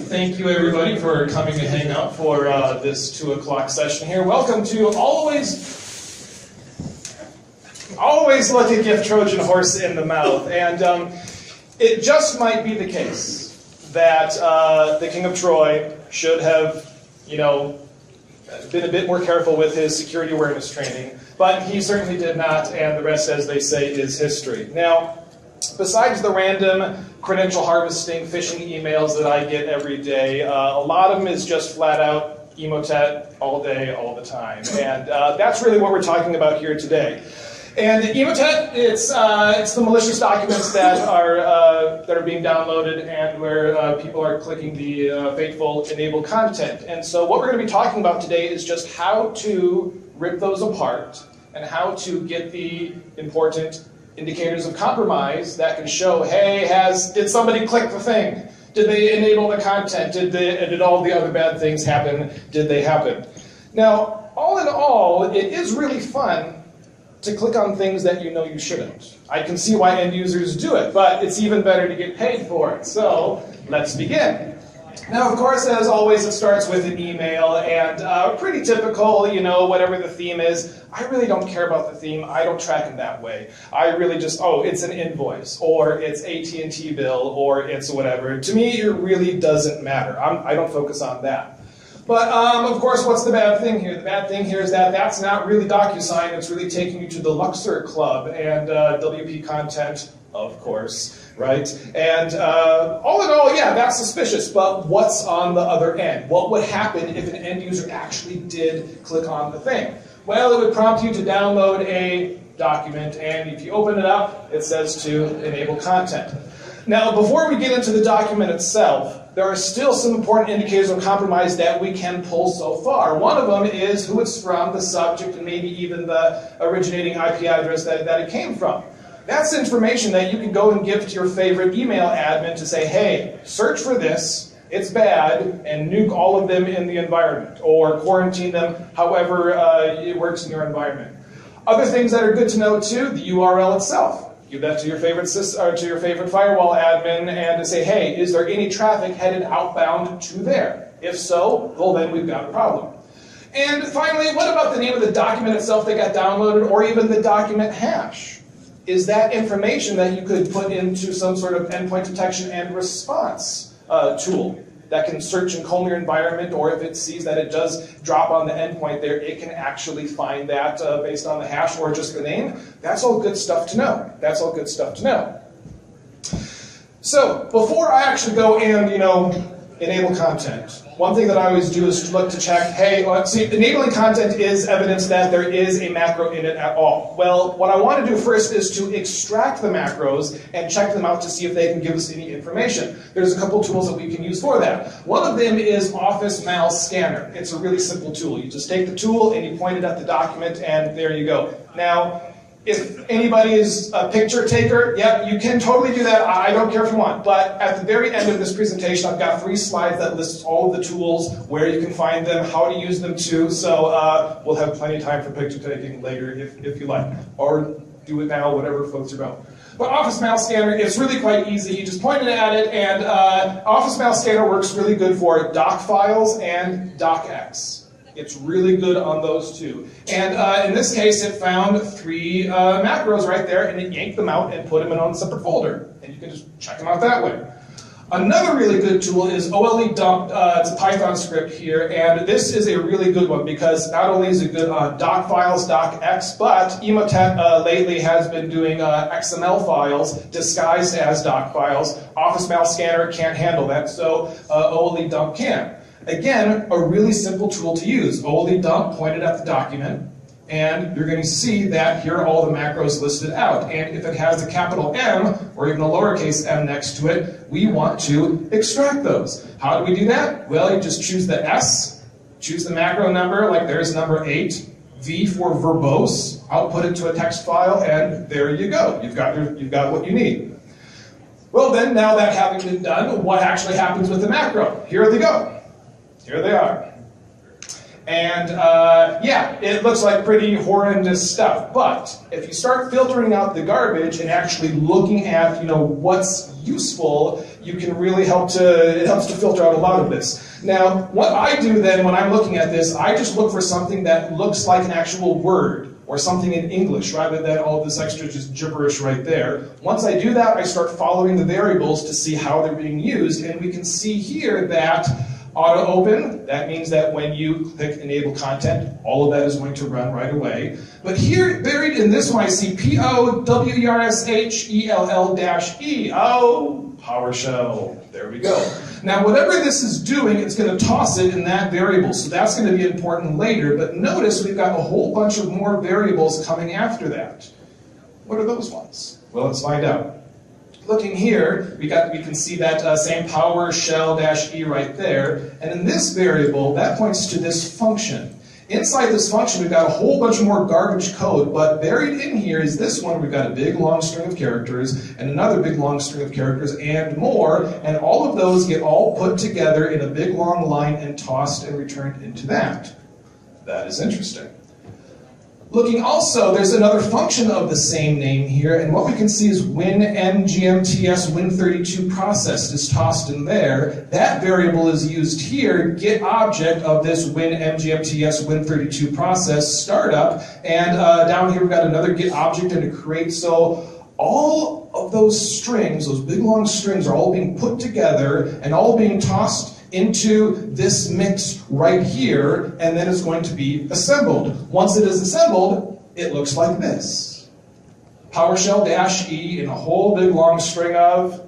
Thank you, everybody, for coming to hang out for this 2 o'clock session here. Welcome to always like a gift Trojan horse in the mouth. And it just might be the case that the King of Troy should have, been a bit more careful with his security awareness training. But he certainly did not, and the rest, as they say, is history. Now, besides the random credential harvesting, phishing emails that I get every day, a lot of them is just flat out emotet all day, all the time. And that's really what we're talking about here today. And emotet, it's the malicious documents that are being downloaded and where people are clicking the fateful enable content. And so what we're going to be talking about today is just how to rip those apart and how to get the important indicators of compromise that can show, hey, did somebody click the thing? Did they enable the content? Did all the other bad things happen? Did they happen? Now, all in all, it is really fun to click on things that you know you shouldn't. I can see why end users do it, but it's even better to get paid for it. So let's begin. Now, of course, as always, it starts with an email, and pretty typical, whatever the theme is. I really don't care about the theme. I don't track it that way. I really just, it's an invoice, or it's AT&T bill, or it's whatever. To me, it really doesn't matter. I don't focus on that. But, of course, what's the bad thing here? The bad thing here is that that's not really DocuSign. It's really taking you to the Luxor Club and WP content, of course. Right? And all in all, yeah, that's suspicious, but what's on the other end? What would happen if an end user actually did click on the thing? Well, it would prompt you to download a document, and if you open it up, it says to enable content. Now, before we get into the document itself, there are still some important indicators of compromise that we can pull so far. One of them is who it's from, the subject, and maybe even the originating IP address that it came from. That's information that you can go and give to your favorite email admin to say, hey, search for this, it's bad, and nuke all of them in the environment, or quarantine them however it works in your environment. Other things that are good to know too, the URL itself. Give that to your favorite firewall admin and to say, hey, is there any traffic headed outbound to there? If so, well then we've got a problem. And finally, what about the name of the document itself that got downloaded, or even the document hash? Is that information that you could put into some sort of endpoint detection and response tool that can search and comb your environment, or if it sees that it does drop on the endpoint there, it can actually find that based on the hash or just the name? That's all good stuff to know. That's all good stuff to know. So before I actually go and, enable content, one thing that I always do is look to check, hey, see, enabling content is evidence that there is a macro in it at all. Well, what I want to do first is to extract the macros and check them out to see if they can give us any information. There's a couple tools that we can use for that. One of them is Office Mal Scanner. It's a really simple tool. You just take the tool and you point it at the document, and there you go. Now, if anybody is a picture taker, yeah, you can totally do that. I don't care if you want. But at the very end of this presentation, I've got 3 slides that lists all of the tools, where you can find them, how to use them too. So we'll have plenty of time for picture taking later if you like. Or do it now, whatever floats your boat. But Office Mal Scanner, it's really quite easy. You just point it at it, and Office Mal Scanner works really good for doc files and docx. It's really good on those two. And in this case, it found 3 macros right there, and it yanked them out and put them in a separate folder. And you can just check them out that way. Another really good tool is OLE dump. It's a Python script here, and this is a really good one because not only is it good on doc files, docx, but Emotet lately has been doing XML files disguised as doc files. Office Mal Scanner can't handle that, so OLE dump can. Again, a really simple tool to use. OLE dump pointed at the document, and you're going to see that here are all the macros listed out. And if it has a capital M, or even a lowercase m next to it, we want to extract those. How do we do that? Well, you just choose the S, choose the macro number, like there's number 8, V for verbose, output it to a text file, and there you go. You've got what you need. Well then, now that having been done, what actually happens with the macro? Here they go. Here they are. And yeah, it looks like pretty horrendous stuff. But if you start filtering out the garbage and actually looking at, what's useful, you can really it helps to filter out a lot of this. Now, what I do then when I'm looking at this, I just look for something that looks like an actual word or something in English rather than all this extra just gibberish right there. Once I do that, I start following the variables to see how they're being used, and we can see here that auto open, that means that when you click enable content, all of that is going to run right away. But here, buried in this one, I see POWERSHELL-E. Oh, PowerShell. There we go. Now, whatever this is doing, it's going to toss it in that variable. So that's going to be important later. But notice we've got a whole bunch of more variables coming after that. What are those ones? Well, let's find out. Looking here, we can see that same PowerShell-E right there. And in this variable, that points to this function. Inside this function, we've got a whole bunch more garbage code, but buried in here is this one. We've got a big long string of characters and another big long string of characters and more, and all of those get all put together in a big long line and tossed and returned into that. That is interesting. Looking also, there's another function of the same name here, and what we can see is WinMGMTS Win32 processed is tossed in there. That variable is used here, get object of this WinMGMTS Win32 process startup, and down here we've got another get object and a create. So all of those strings, those big long strings, are all being put together and all being tossed into this mix right here, and then it's going to be assembled. Once it is assembled, it looks like this. PowerShell-E in a whole big long string of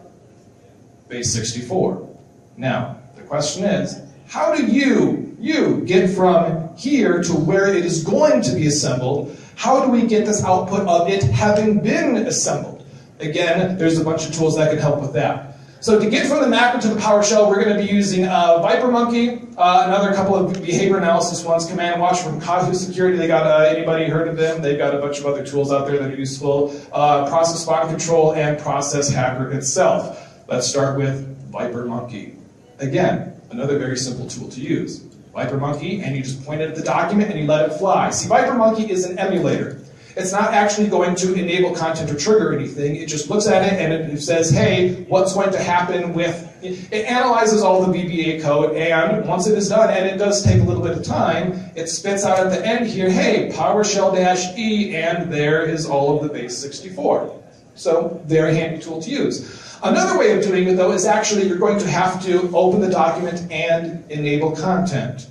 base 64. Now, the question is, how do you get from here to where it is going to be assembled? How do we get this output of it having been assembled? Again, there's a bunch of tools that can help with that. So to get from the macro to the PowerShell, we're going to be using ViperMonkey, another couple of behavior analysis ones, Command Watch from Kazoo Security. They got, anybody heard of them? They've got a bunch of other tools out there that are useful. Process Spawn Control and Process Hacker itself. Let's start with ViperMonkey. Again, another very simple tool to use. ViperMonkey, and you just point it at the document and you let it fly. See, ViperMonkey is an emulator. It's not actually going to enable content or trigger anything. It just looks at it and it says, hey, what's going to happen with... It analyzes all the VBA code, and once it is done, and it does take a little bit of time, it spits out at the end here, hey, PowerShell-E, and there is all of the base 64. So, very handy tool to use. Another way of doing it, though, is actually you're going to have to open the document and enable content.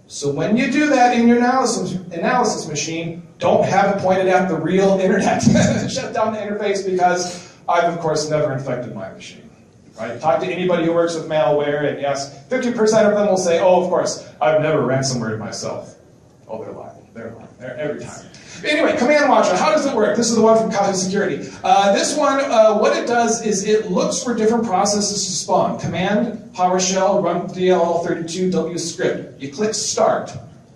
So when you do that in your analysis machine, don't have it pointed at the real internet. Shut down the interface, because I've, of course, never infected my machine. Right? Talk to anybody who works with malware, and yes, 50% of them will say, oh, of course, I've never ransomwared myself. Oh, they're lying. They're lying. They're every time. Anyway, Command Watcher, how does it work? This is the one from Kazoo Security. This one, what it does is it looks for different processes to spawn. Command, PowerShell, run DLL32W script. You click Start,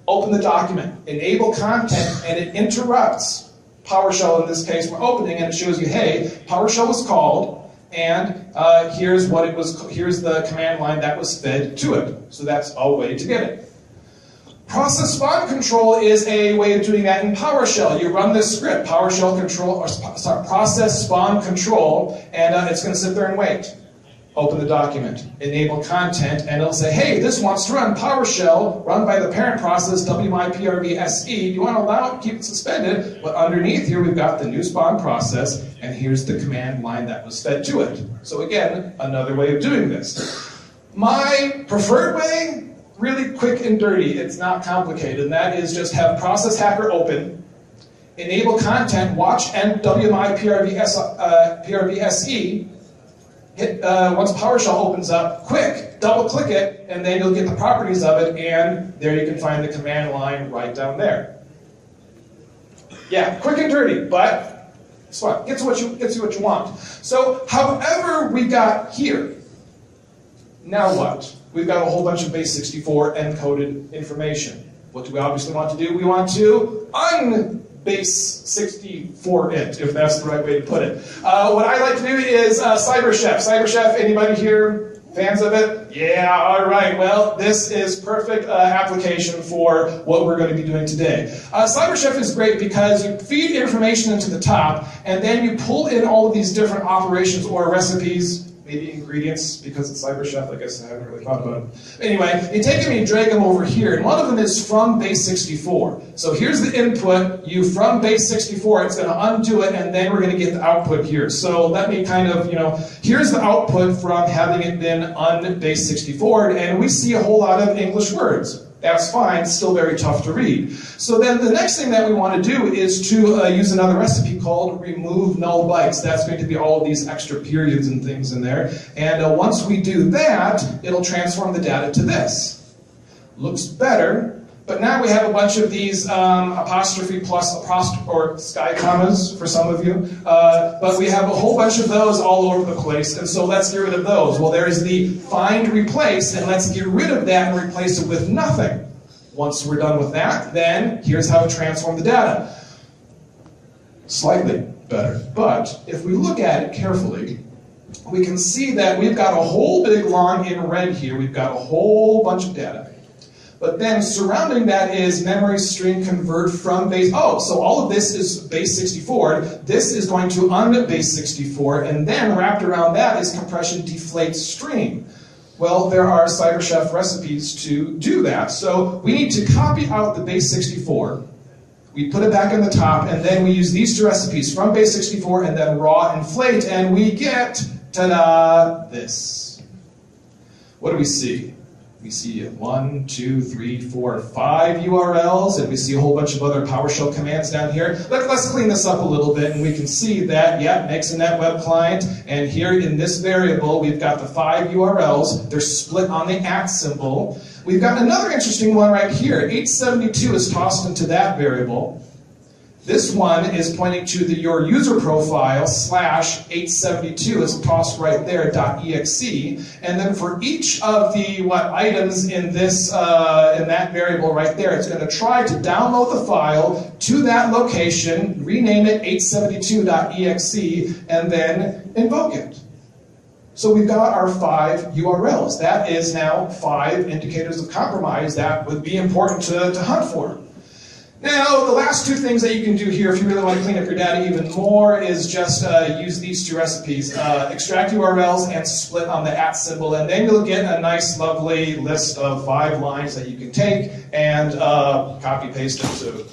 open the document, enable content, and it interrupts PowerShell in this case from opening, and it shows you, hey, PowerShell was called, and here's what it was. Here's the command line that was fed to it. So that's a way to get it. Process spawn control is a way of doing that in PowerShell. You run this script, PowerShell control, or sorry, process spawn control, and it's going to sit there and wait. Open the document, enable content, and it'll say, hey, this wants to run PowerShell, run by the parent process, WMIPRBSE. You want to allow it, keep it suspended, but underneath here we've got the new spawn process, and here's the command line that was fed to it. So again, another way of doing this. My preferred way, really quick and dirty, it's not complicated, and that is just have Process Hacker open, enable content, watch WMIPRBSE, hit, once PowerShell opens up, quick, double click it, and then you'll get the properties of it, and there you can find the command line right down there. Yeah, quick and dirty, but guess what? Gets you what you want. So, however we got here, now what? We've got a whole bunch of base 64 encoded information. What do we obviously want to do? We want to unbase 64 it, if that's the right way to put it. What I like to do is CyberChef. CyberChef, anybody here Fans of it? Yeah, all right. Well, this is perfect application for what we're going to be doing today. CypherChef is great because you feed information into the top, and then you pull in all of these different operations or recipes, maybe ingredients, because it's CypherChef. I guess I haven't really thought about it. Anyway, you take them and you drag them over here, and one of them is from base 64. So here's the input. You from base 64, it's going to undo it, and then we're going to get the output here. So let me kind of, here's the output from having it been on base 64, and we see a whole lot of English words. That's fine, still very tough to read. So then the next thing that we want to do is to use another recipe called remove null bytes. That's going to be all of these extra periods and things in there. And once we do that, it'll transform the data to this. Looks better, but now we have a bunch of these apostrophe plus or sky commas for some of you. But we have a whole bunch of those all over the place, and so let's get rid of those. Well, there's the find replace, and let's get rid of that and replace it with nothing. Once we're done with that, then here's how to transform the data. Slightly better, but if we look at it carefully, we can see that we've got a whole big long in red here. We've got a whole bunch of data. But then surrounding that is memory string convert from base. Oh, so all of this is base 64. This is going to base 64, and then wrapped around that is compression deflate stream. Well, there are CypherChef recipes to do that. So we need to copy out the base 64. We put it back in the top, and then we use these two recipes from base 64 and then raw inflate, and we get, ta-da, this. What do we see? We see 1, 2, 3, 4, 5 URLs, and we see a whole bunch of other PowerShell commands down here. Let's clean this up a little bit, and we can see that, yeah, makes a net web client, and here in this variable, we've got the 5 URLs. They're split on the @ symbol. We've got another interesting one right here. 872 is tossed into that variable. This one is pointing to your user profile /872 is tossed right there, .exe. And then for each of the items in this in that variable right there, it's going to try to download the file to that location, rename it 872.exe, and then invoke it. So we've got our 5 URLs. That is now 5 indicators of compromise that would be important to hunt for. Now, the last two things that you can do here if you really want to clean up your data even more is just use these two recipes. Extract URLs and split on the @ symbol, and then you'll get a nice, lovely list of 5 lines that you can take and copy-paste it to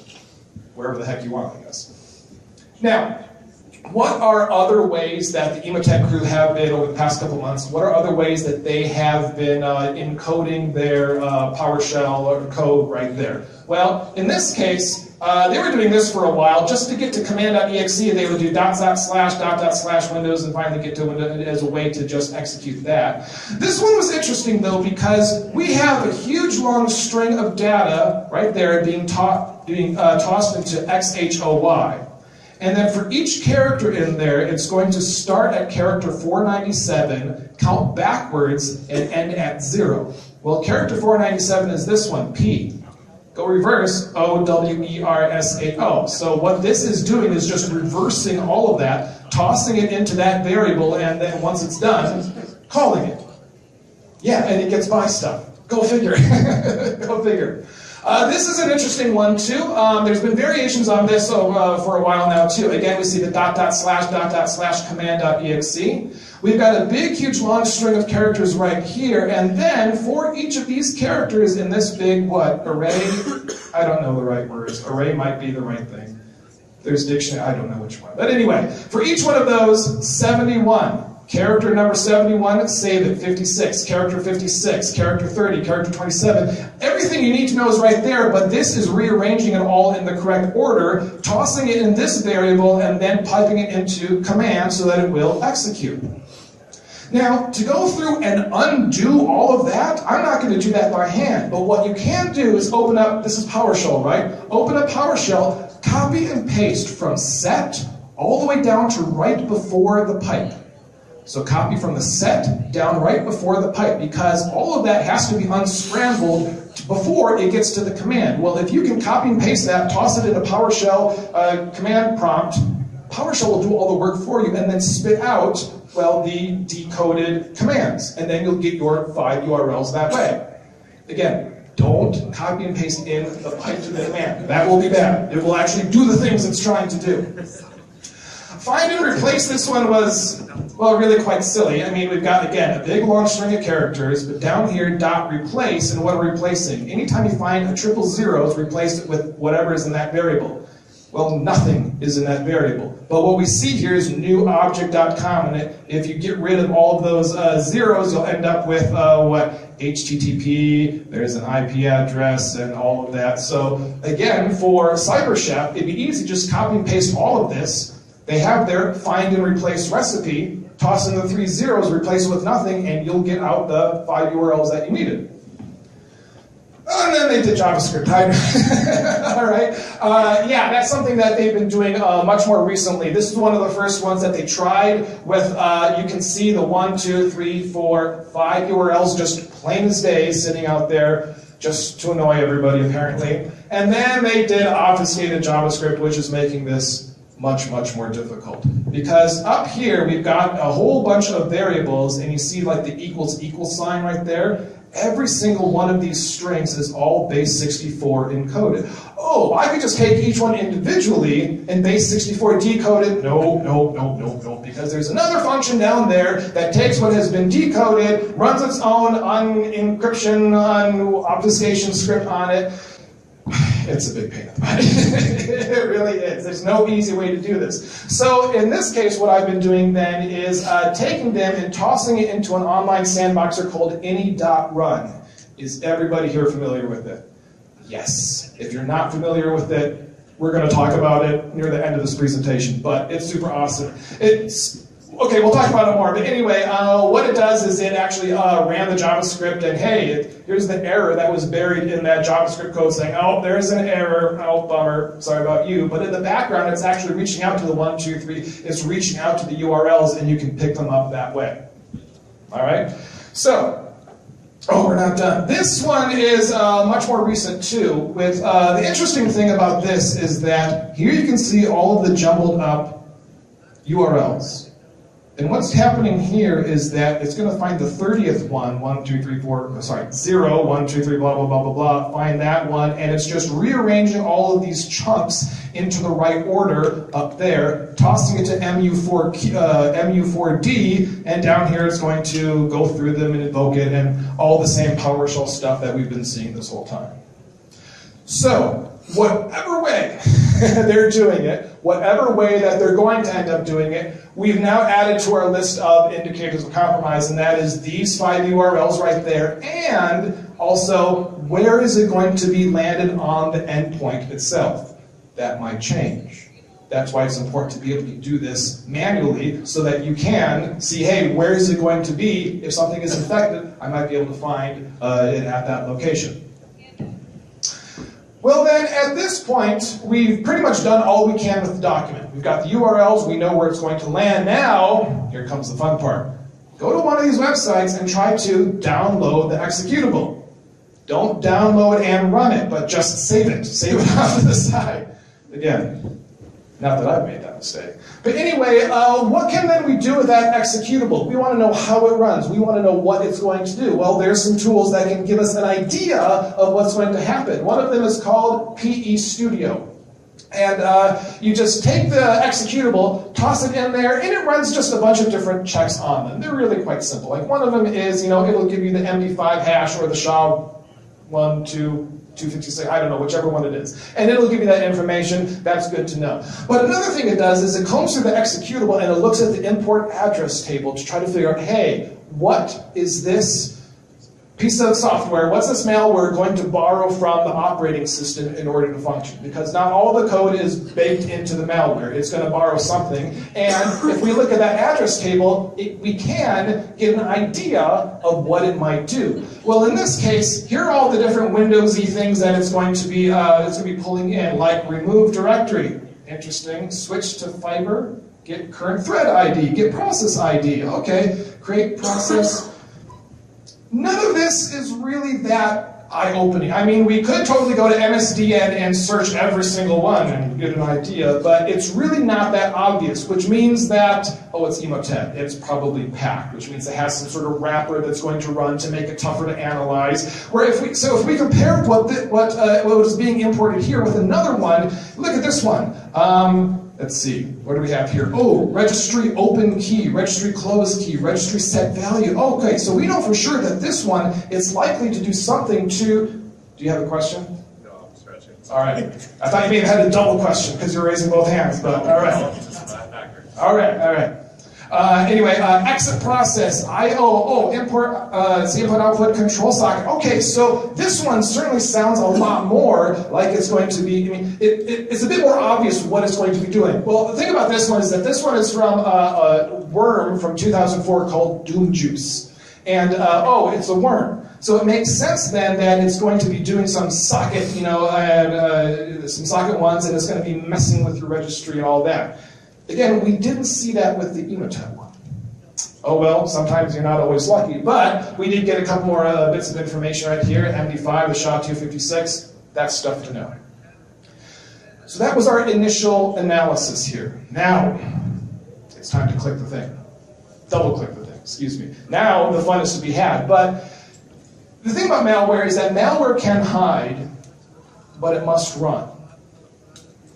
wherever the heck you want, I guess. Now, what are other ways that the Emotech crew have been, over the past couple months, what are other ways that they have been encoding their PowerShell or code right there? Well, in this case, they were doing this for a while. Just to get to command.exe, they would do // Windows and finally get to Windows as a way to just execute that. This one was interesting, though, because we have a huge long string of data right there being tossed into XHOY. And then for each character in there, it's going to start at character 497, count backwards, and end at 0. Well, character 497 is this one, P. Go reverse, OWERSAO. So what this is doing is just reversing all of that, tossing it into that variable, and then once it's done, calling it. Yeah, and it gets by stuff. Go figure. Go figure. This is an interesting one, too. There's been variations on this for a while now, too. Again, we see the // command.exe. We've got a big, huge, long string of characters right here, and then for each of these characters in this big, array? I don't know the right words. Array might be the right thing. There's dictionary, I don't know which one. But anyway, for each one of those, 71. Character number 71, save it, 56. Character 56, character 30, character 27. Everything you need to know is right there, but this is rearranging it all in the correct order, tossing it in this variable, and then piping it into command so that it will execute. Now, to go through and undo all of that, I'm not going to do that by hand, but what you can do is open up, this is PowerShell, right? Open up PowerShell, copy and paste from set all the way down to right before the pipe. So copy from the set down right before the pipe, because all of that has to be unscrambled before it gets to the command. Well, if you can copy and paste that, toss it in a PowerShell command prompt, PowerShell will do all the work for you and then spit out Well, the decoded commands, and then you'll get your 5 URLs that way. Again, don't copy and paste in the pipe to the command. That will be bad. It will actually do the things it's trying to do. Find and replace, this one was, well, really quite silly. I mean, we've got, again, a big long string of characters, but down here, dot replace, and what are we replacing? Anytime you find a triple zeros, replace it with whatever is in that variable. Well, nothing is in that variable. But what we see here is new object.com, and if you get rid of all of those zeros, you'll end up with what? HTTP, there's an IP address, and all of that. So again, for CypherChef, it'd be easy, just copy and paste all of this. They have their find and replace recipe, toss in the 3 zeros, replace it with nothing, and you'll get out the 5 URLs that you needed. And then they did JavaScript. All right. Yeah, that's something that they've been doing much more recently. This is one of the first ones that they tried with, you can see the 1, 2, 3, 4, 5 URLs just plain as day sitting out there just to annoy everybody apparently. And then they did obfuscated JavaScript, which is making this much, much more difficult. Because up here we've got a whole bunch of variables, and you see like the equals sign right there. Every single one of these strings is all base 64 encoded. Oh, I could just take each one individually and base 64 decode it. No, because there's another function down there that takes what has been decoded, runs its own encryption, obfuscation script on it. It's a big pain in the butt. It really is. There's no easy way to do this. So in this case, what I've been doing then is taking them and tossing it into an online sandboxer called any.run. Is everybody here familiar with it? Yes. If you're not familiar with it, we're going to talk about it near the end of this presentation, but it's super awesome. Okay, we'll talk about it more, but anyway, what it does is it actually ran the JavaScript, and hey, here's the error that was buried in that JavaScript code saying, oh, there's an error, oh, bummer, sorry about you. But in the background, it's actually reaching out to the 1, 2, 3, it's reaching out to the URLs, and you can pick them up that way. All right? So, oh, we're not done. This one is much more recent, too. With the interesting thing about this is that here you can see all of the jumbled up URLs. And what's happening here is that it's going to find the 30th one, 1, 2, 3, 4, sorry, 0, 1, 2, 3, blah, blah, blah, blah, blah, find that one, and it's just rearranging all of these chunks into the right order up there, tossing it to MU4D, and down here it's going to go through them and invoke it, and all the same PowerShell stuff that we've been seeing this whole time. So, whatever way they're doing it, whatever way that they're going to end up doing it, we've now added to our list of indicators of compromise, and that is these 5 URLs right there, and also where is it going to be landed on the endpoint itself. That might change. That's why it's important to be able to do this manually so that you can see, hey, where is it going to be? If something is infected, I might be able to find it at that location. Well then, at this point, we've pretty much done all we can with the document. We've got the URLs, we know where it's going to land. Now, here comes the fun part. Go to one of these websites and try to download the executable. Don't download and run it, but just save it. Save it off to the side. Again, not that I've made that mistake. But anyway, what can then we do with that executable? We want to know how it runs. We want to know what it's going to do. Well, there's some tools that can give us an idea of what's going to happen. One of them is called PE Studio. And you just take the executable, toss it in there, and it runs just a bunch of different checks on them. They're really quite simple. Like one of them is, it'll give you the MD5 hash or the SHA-1, 2, 256, I don't know, whichever one it is. And it'll give you that information. That's good to know. But another thing it does is it combs through the executable and it looks at the import address table to try to figure out, hey, what is this piece of software, what's this malware going to borrow from the operating system in order to function? Because not all the code is baked into the malware. It's going to borrow something. And if we look at that address table, we can get an idea of what it might do. Well, in this case, here are all the different Windowsy things that it's going to be pulling in, like remove directory. Interesting. Switch to fiber. Get current thread ID. Get process ID. Okay. Create process. None of this is really that eye-opening. I mean, we could totally go to MSDN and search every single one and get an idea, but it's really not that obvious, which means that, oh, it's emotet. It's probably packed, which means it has some sort of wrapper that's going to run to make it tougher to analyze. Where if we compare what is being imported here with another one, look at this one. Let's see, what do we have here? Oh, registry open key, registry closed key, registry set value. Okay, so we know for sure that this one is likely to do something to... Do you have a question? No, I'm stretching. All right. I thought you may have had a double question because you're raising both hands, but all right. All right, all right. Anyway, exit process, I/O, import, input-output control socket. Okay, so this one certainly sounds a lot more like it's going to be, I mean, it's a bit more obvious what it's going to be doing. Well, the thing about this one is that this one is from a worm from 2004 called Doom Juice. And, it's a worm. So it makes sense then that it's going to be doing some socket, some socket ones, and it's going to be messing with your registry and all that. Again, we didn't see that with the emotet one. Oh well, sometimes you're not always lucky, but we did get a couple more bits of information right here. MD5, the SHA-256, that's stuff to know. So that was our initial analysis here. Now, it's time to click the thing. Double click the thing, excuse me. Now, the fun is to be had, but the thing about malware is that malware can hide, but it must run.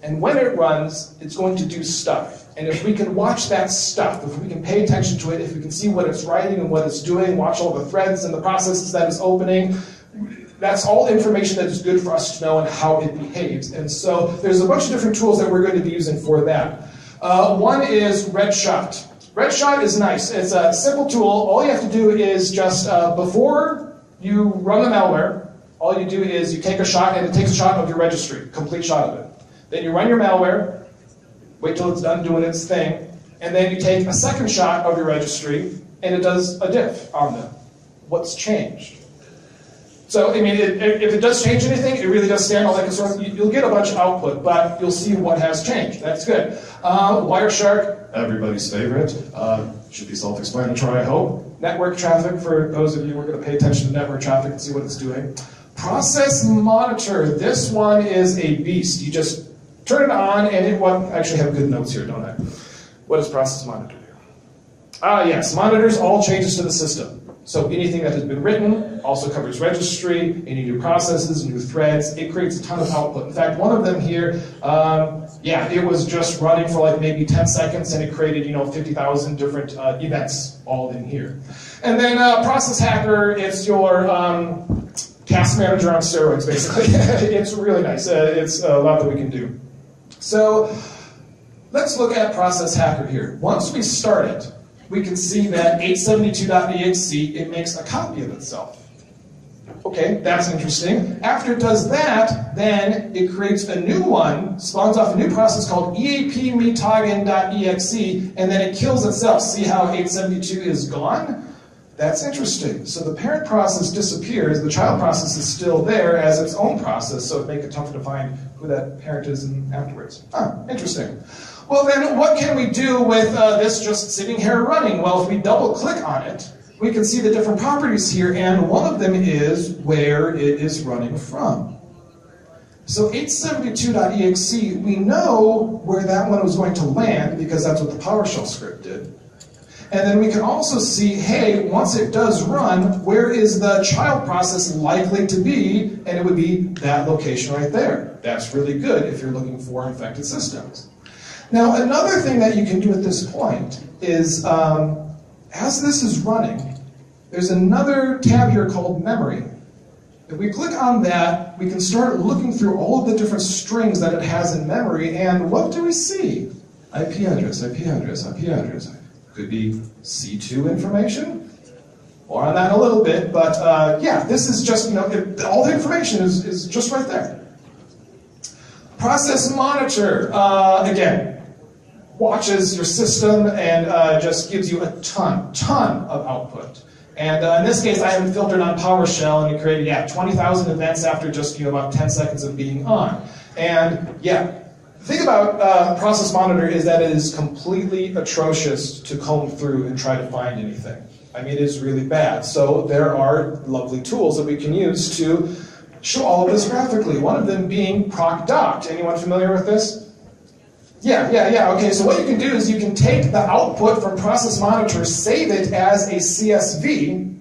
And when it runs, it's going to do stuff. And if we can watch that stuff, if we can pay attention to it, if we can see what it's writing and what it's doing, watch all the threads and the processes that it's opening, that's all information that is good for us to know and how it behaves. And so there's a bunch of different tools that we're going to be using for that. One is Redshot. Redshot is nice. It's a simple tool. All you have to do is just, before you run the malware, all you do is you take a shot, and it takes a shot of your registry, complete shot of it. Then you run your malware, wait till it's done doing its thing, and then you take a second shot of your registry, and it does a diff on them. What's changed? So, I mean, if it does change anything, it really does stand all that concern. You'll get a bunch of output, but you'll see what has changed. That's good. Wireshark, everybody's favorite. Should be self-explanatory, I hope. Network traffic, for those of you who are going to pay attention to network traffic and see what it's doing. Process monitor. This one is a beast. You just turn it on, and it will actually have good notes here, don't I? What does process monitor do? Yes, monitors all changes to the system. So anything that has been written also covers registry, any new processes, new threads. It creates a ton of output. In fact, one of them here, it was just running for like maybe 10 seconds, and it created 50,000 different events all in here. And then process hacker, it's your task manager on steroids, basically. It's really nice. It's a lot that we can do. So let's look at process hacker here. Once we start it, we can see that 872.exe, it makes a copy of itself. Okay, that's interesting. After it does that, then it creates a new one, spawns off a new process called eapmetagen.exe, and then it kills itself. See how 872 is gone? That's interesting. So the parent process disappears, the child process is still there as its own process, so it makes it tougher to find who that parent is afterwards. Interesting. Well then, what can we do with this just sitting here running? Well, if we double click on it, we can see the different properties here, and one of them is where it is running from. So 872.exe, we know where that one was going to land because that's what the PowerShell script did. And then we can also see, hey, once it does run, where is the child process likely to be? And it would be that location right there. That's really good if you're looking for infected systems. Now, another thing that you can do at this point is, as this is running, there's another tab here called memory. If we click on that, we can start looking through all of the different strings that it has in memory, and what do we see? IP address, IP address, IP address. Could be C2 information, more on that in a little bit, but this is just, all the information is just right there. Process monitor, again, watches your system and just gives you a ton of output. And in this case, I have it filtered on PowerShell, and it created, 20,000 events after just, about 10 seconds of being on. And the thing about Process Monitor is that it is completely atrocious to comb through and try to find anything. I mean, it is really bad. So there are lovely tools that we can use to show all of this graphically. One of them being proc.doct. Anyone familiar with this? Yeah. Okay, so what you can do is you can take the output from process monitor, save it as a CSV,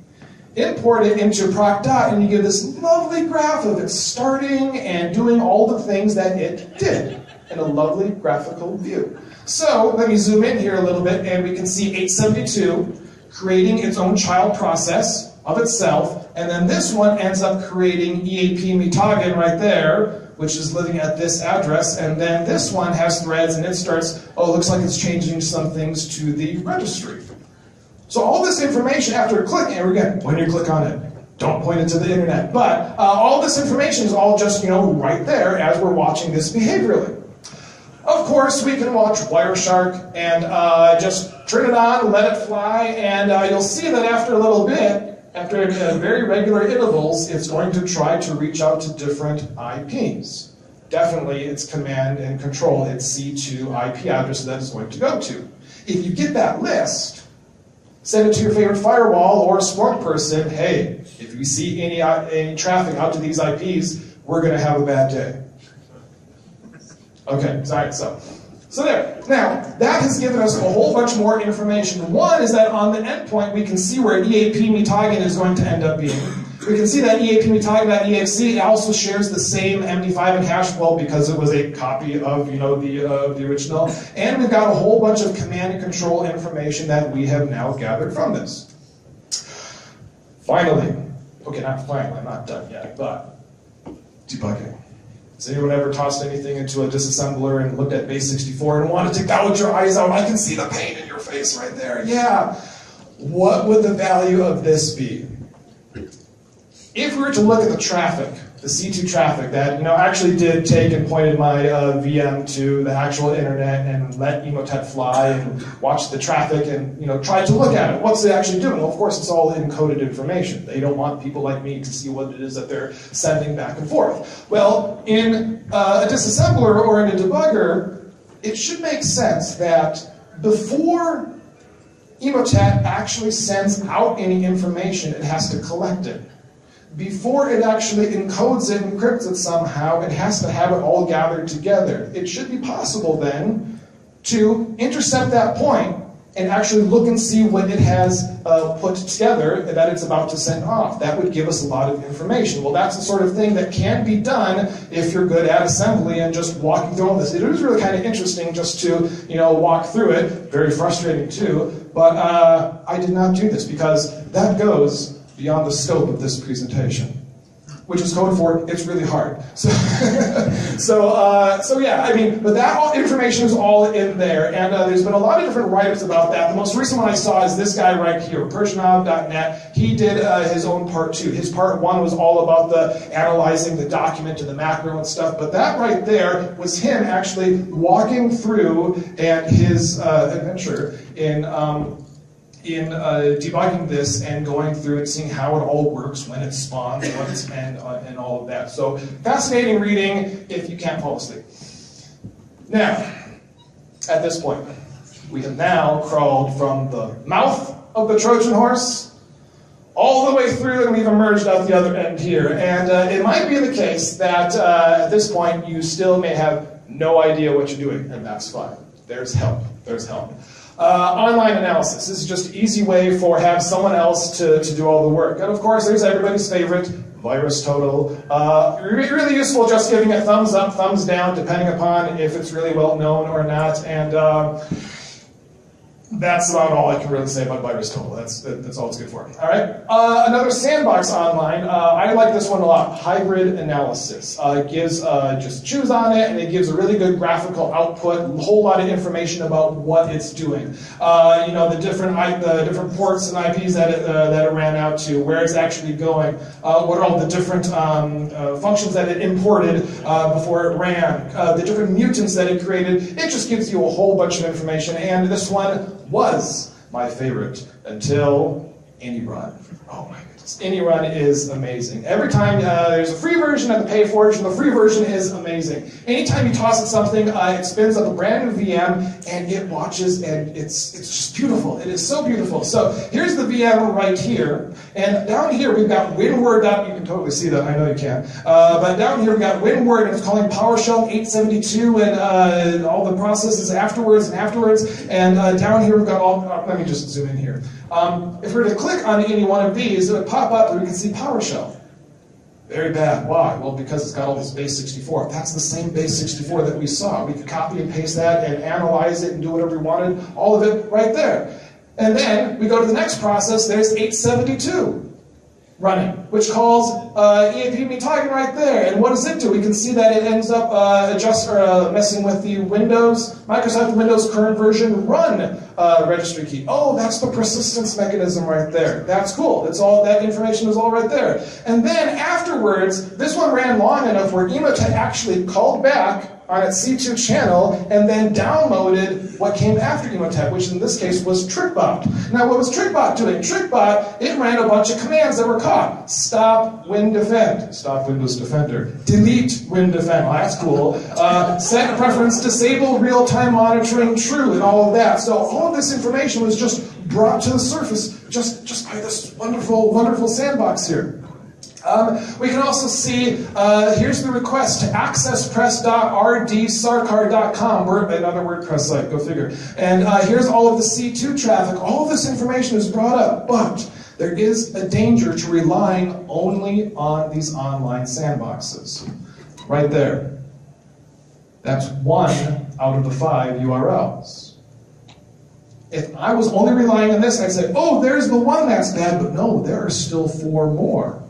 import it into proc.dot, and you get this lovely graph of it starting and doing all the things that it did in a lovely graphical view. So let me zoom in here a little bit, and we can see 872 creating its own child process of itself, and then this one ends up creating EAP metagen right there, which is living at this address, and then this one has threads, and it starts, oh, it looks like it's changing some things to the registry. So all this information after clicking, and again, when you click on it, don't point it to the internet, but all this information is all just, right there as we're watching this behaviorally. Of course, we can watch Wireshark and just turn it on, let it fly, and you'll see that after a little bit, after very regular intervals, it's going to try to reach out to different IPs. Definitely, it's command and control, its C2 IP address that it's going to go to. If you get that list, send it to your favorite firewall or Splunk person, hey, if you see any traffic out to these IPs, we're going to have a bad day. Okay, sorry, so there. Now, that has given us a whole bunch more information. One is that on the endpoint, we can see where EAP metagen is going to end up being. We can see that EAP metagen.exe, it also shares the same MD5 and hash, well, because it was a copy of, the original. And we've got a whole bunch of command and control information that we have now gathered from this. Finally, okay, not finally, I'm not done yet, but debugging. Has anyone ever tossed anything into a disassembler and looked at base 64 and wanted to gouge your eyes out? I can see the pain in your face right there. Yeah. What would the value of this be? If we were to look at the traffic, the C2 traffic that actually did take and pointed my VM to the actual internet and let Emotet fly and watch the traffic and try to look at it. What's it actually doing? Well, of course, it's all encoded information. They don't want people like me to see what it is that they're sending back and forth. Well, in a disassembler or in a debugger, it should make sense that before Emotet actually sends out any information, it has to collect it. Before it actually encodes it, encrypts it somehow, it has to have it all gathered together. It should be possible then to intercept that point and actually look and see what it has put together that it's about to send off. That would give us a lot of information. Well, that's the sort of thing that can be done if you're good at assembly and just walking through all this. It was really kind of interesting just to walk through it. Very frustrating too. But I did not do this because that goes beyond the scope of this presentation, which is code for it's really hard. So yeah, but that information is all in there, and there's been a lot of different write-ups about that. The most recent one I saw is this guy right here, Persianov.net. He did his own part 2. His part 1 was all about the analyzing the document and the macro and stuff, but that right there was him actually walking through and his adventure in debugging this and going through and seeing how it all works, when it spawns, and all of that. So fascinating reading if you can't fall asleep. Now, at this point, we have now crawled from the mouth of the Trojan horse all the way through, and we've emerged out the other end here. And it might be the case that at this point you still may have no idea what you're doing, and that's fine. There's help. There's help. Online analysis. This is just an easy way for have someone else to do all the work. And of course, there's everybody's favorite, VirusTotal. Really useful just giving it thumbs up, thumbs down, depending upon if it's really well known or not. And that's about all I can really say about VirusTotal. That's all it's good for. All right. Another sandbox online. I like this one a lot. Hybrid analysis. It gives just choose on it, and it gives a really good graphical output. A whole lot of information about what it's doing. The different ports and IPs that it ran out to, where it's actually going, what are all the different functions that it imported before it ran, the different mutants that it created. It just gives you a whole bunch of information, and this one was my favorite until Andy Run. Oh my goodness. Any run is amazing. Every time there's a free version and the pay for it, and the free version is amazing. Anytime you toss it something, it spins up a brand new VM, and it watches, and it's just beautiful. It is so beautiful. So here's the VM right here, and down here we've got WinWord. You can totally see that. I know you can. But down here we've got WinWord, and it's calling PowerShell 872, and all the processes afterwards. And down here we've got all. Let me just zoom in here. If we were to click on any one of these, it would pop up and we can see PowerShell. Very bad. Why? Well, because it's got all this base 64. That's the same base 64 that we saw. We could copy and paste that and analyze it and do whatever we wanted. All of it right there. And then we go to the next process. There's 872 running, which calls EAP target right there. And what does it do? We can see that it ends up messing with the Microsoft Windows current version run registry key. Oh, that's the persistence mechanism right there. That's cool. It's all, that information is all right there. And then afterwards, this one ran long enough where Emotet actually called back on its C2 channel and then downloaded what came after Emotet, which in this case was TrickBot. Now what was TrickBot doing? TrickBot, it ran a bunch of commands that were caught. Stop WinDefend, stop Windows Defender. Delete WinDefend, well that's cool. Set preference, disable real-time monitoring true, and all of that. So all of this information was just brought to the surface just by this wonderful, wonderful sandbox here. We can also see, here's the request to access press.rdsarkar.com, another WordPress site, go figure. And here's all of the C2 traffic. All of this information is brought up, but there is a danger to relying only on these online sandboxes. Right there. That's 1 out of the 5 URLs. If I was only relying on this, I'd say, oh, there's the one that's bad, but no, there are still 4 more.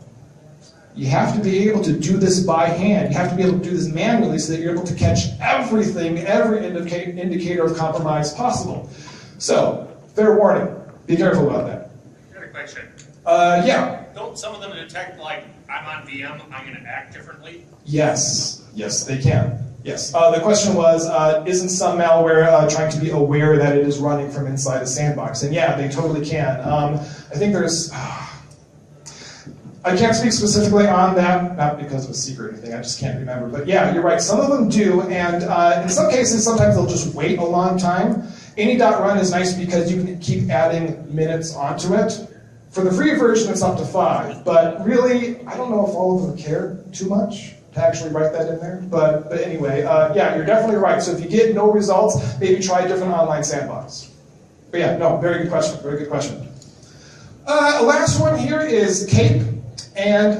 You have to be able to do this by hand. You have to be able to do this manually so that you're able to catch everything, every indicator of compromise possible. So, fair warning. Be careful about that. I got a question. Yeah. Don't some of them detect, like, I'm on VM, I'm going to act differently? Yes. Yes, they can. Yes. The question was, isn't some malware trying to be aware that it is running from inside a sandbox? And yeah, they totally can. I think there's... I can't speak specifically on that, not because of a secret or anything, I just can't remember. But yeah, you're right, some of them do, and in some cases, sometimes they'll just wait a long time. Any.run is nice because you can keep adding minutes onto it. For the free version, it's up to 5, but really, I don't know if all of them care too much to actually write that in there. But anyway, yeah, you're definitely right. So if you get no results, maybe try a different online sandbox. But yeah, no, very good question, very good question. Last one here is Cape. And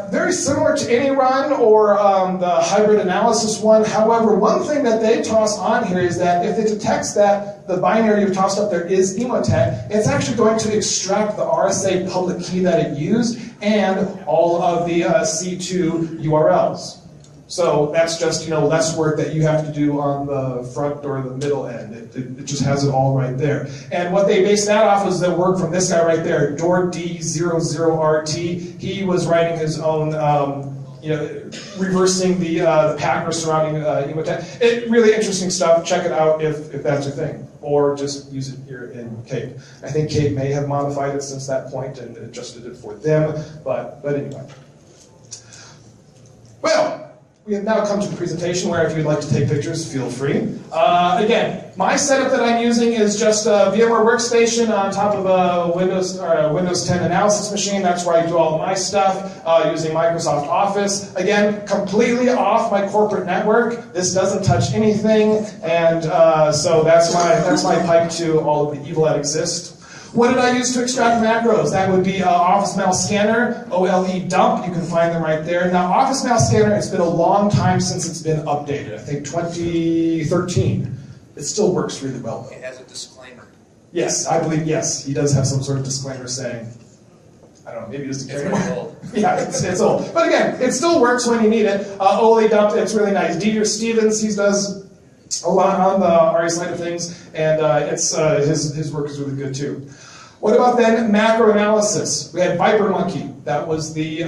very similar to any run or the hybrid analysis one. However, one thing that they toss on here is that if it detects that the binary you've tossed up there is Emotet, it's actually going to extract the RSA public key that it used and all of the C2 URLs. So that's just, you know, less work that you have to do on the front or the middle end. It just has it all right there. And what they base that off is the work from this guy right there, DorD00RT. He was writing his own, you know, reversing the packer surrounding Emotet. Really interesting stuff. Check it out if that's your thing. Or just use it here in Cape. I think Cape may have modified it since that point and adjusted it for them. But anyway. Well. We have now come to the presentation where if you'd like to take pictures, feel free. Again, my setup that I'm using is just a VMware workstation on top of a Windows 10 analysis machine. That's where I do all of my stuff using Microsoft Office. Again, completely off my corporate network. This doesn't touch anything, and so that's my pipe to all of the evil that exists. What did I use to extract macros? That would be Office Mail Scanner, OLE dump. You can find them right there. Now, Office Mail Scanner, it's been a long time since it's been updated. I think 2013. It still works really well, though. It has a disclaimer. Yes, I believe, yes. He does have some sort of disclaimer saying, I don't know, maybe just to carry It's old. Yeah, it's old. But again, it still works when you need it. OLE dump, it's really nice. Dieter Stevens, he does a lot on the RE side of things, and his work is really good too. What about then macro analysis? We had Viper Monkey. That was the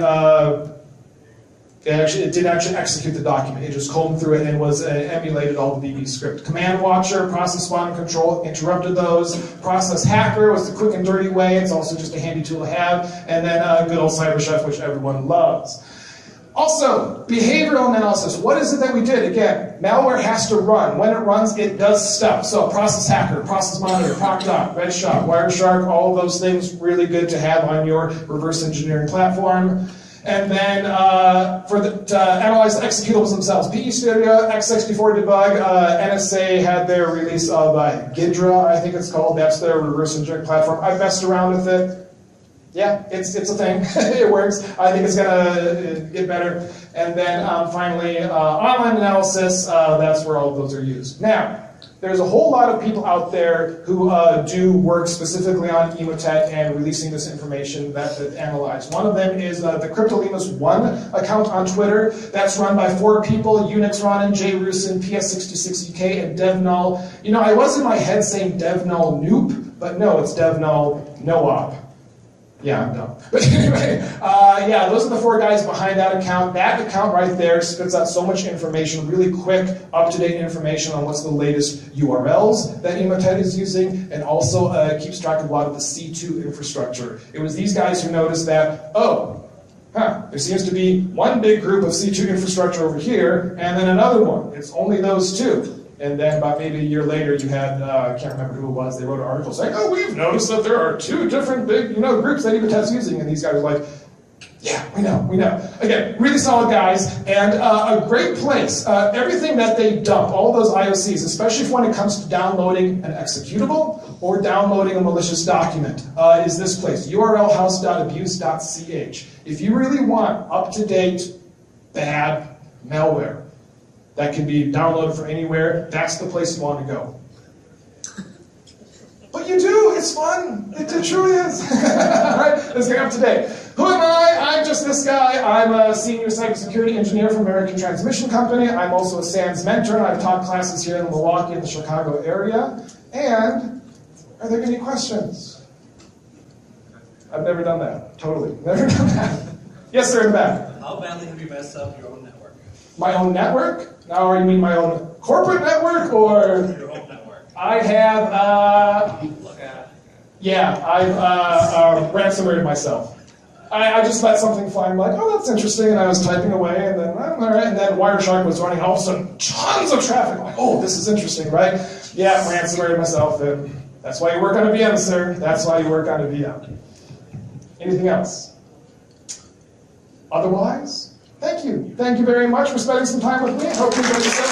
It didn't actually execute the document. It just combed through it and was emulated all the VB script. Command Watcher, Process Spawn and Control interrupted those. Process Hacker was the quick and dirty way. It's also just a handy tool to have. And then good old CyberChef, which everyone loves. Also, behavioral analysis. What is it that we did? Again, malware has to run. When it runs, it does stuff. So Process Hacker, Process Monitor, ProcDoc, Redshot, Wireshark, all of those things really good to have on your reverse engineering platform. And then to analyze the executables themselves, PE Studio, x64 debug, NSA had their release of Gidra, I think it's called. That's their reverse engineering platform. I messed around with it. Yeah, it's a thing. It works. I think it's gonna get better. And then finally, online analysis. That's where all of those are used. Now, there's a whole lot of people out there who do work specifically on Emotet and releasing this information that they've analyzed. One of them is the CryptoLemus1 account on Twitter. That's run by 4 people: Unix Ronin, Jay Rusin, PS66UK, and DevNull. You know, I was in my head saying DevNull Noop, but no, it's DevNull No-op. Yeah, I'm dumb. But anyway, yeah, those are the 4 guys behind that account. That account right there spits out so much information, really quick, up-to-date information on what's the latest URLs that Emotet is using, and also keeps track of a lot of the C2 infrastructure. It was these guys who noticed that, there seems to be one big group of C2 infrastructure over here, and then another one. It's only those 2. And then about maybe a year later, you had, I can't remember who it was, they wrote an article saying, oh, we've noticed that there are 2 different big, groups that Emotet's using. And these guys are like, yeah, we know. Again, really solid guys, and a great place. Everything that they dump, all those IOCs, especially when it comes to downloading an executable or downloading a malicious document, is this place, urlhouse.abuse.ch. If you really want up-to-date, bad malware that can be downloaded from anywhere, that's the place you want to go. But you do, it's fun. It truly is. All right, let's get up to date. Who am I? I'm just this guy. I'm a senior cybersecurity engineer from American Transmission Company. I'm also a SANS mentor, and I've taught classes here in Milwaukee and the Chicago area. And are there any questions? I've never done that. Totally. Never done that. Yes, sir, in the back. How badly have you messed up your own network? My own network? Now, you mean my own corporate network, or? Your own network. I have, yeah, I've ransomwared myself. I just let something fly. I'm like, oh, that's interesting, and I was typing away, and then, all right, and then Wireshark was running, all of a sudden, tons of traffic. I'm like, oh, this is interesting, right? Yeah, ransomwared myself, and that's why you work on a VM, sir. That's why you work on a VM. Anything else? Otherwise? Thank you. Thank you very much for spending some time with me. I hope you enjoyed the session.